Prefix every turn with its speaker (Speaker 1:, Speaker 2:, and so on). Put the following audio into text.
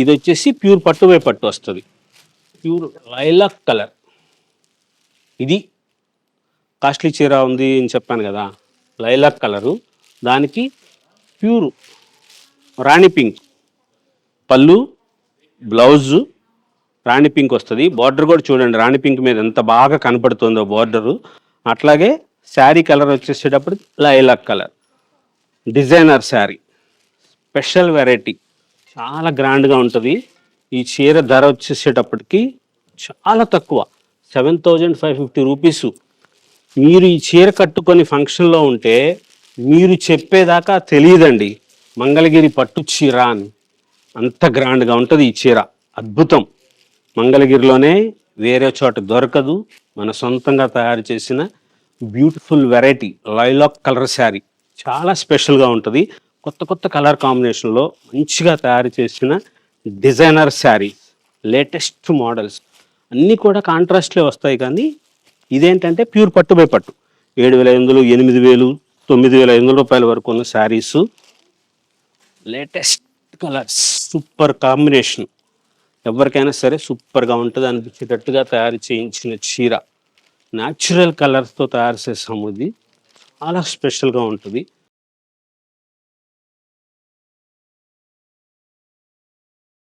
Speaker 1: ఇది వచ్చేసి ప్యూర్ పట్టు బై పట్టు వస్తుంది, ప్యూర్ లైలాక్ కలర్. ఇది కాస్ట్లీ చీర ఉంది అని చెప్పాను కదా, లైలాక్ కలరు, దానికి ప్యూర్ రాణి పింక్ పళ్ళు, బ్లౌజు రాణి పింక్ వస్తుంది. బార్డర్ కూడా చూడండి రాణి పింక్ మీద ఎంత బాగా కనపడుతుందో బార్డరు. అట్లాగే శారీ కలర్ వచ్చేసేటప్పుడు lilac colour, designer sari, special variety, చాలా గ్రాండ్గా ఉంటుంది. ఈ చీర ధర వచ్చేసేటప్పటికి చాలా తక్కువ, 7550 రూపీసు. మీరు ఈ చీర కట్టుకొని ఫంక్షన్లో ఉంటే మీరు చెప్పేదాకా తెలియదండి మంగళగిరి పట్టు చీర అని. అంత గ్రాండ్గా ఉంటుంది ఈ చీర, అద్భుతం. మంగళగిరిలోనే వేరే చోట దొరకదు. మన సొంతంగా తయారు చేసిన beautiful variety lilac colour sari, చాలా స్పెషల్గా ఉంటుంది. కొత్త కొత్త కలర్ కాంబినేషన్లో మంచిగా తయారు చేసిన డిజైనర్ శారీ, లేటెస్ట్ మోడల్స్ అన్నీ కూడా కాంట్రాస్ట్లే వస్తాయి. కానీ ఇదేంటంటే ప్యూర్ పట్టు బై పట్టు, 7500, 8000, 9500 రూపాయల వరకు ఉన్న saris, latest colours, super combination. ఎవరికైనా సరే సూపర్గా ఉంటుంది అనిపించేటట్టుగా తయారు చేయించిన చీర, న్యాచురల్ కలర్స్తో తయారు చేసాము. ఇది చాలా స్పెషల్గా ఉంటుంది.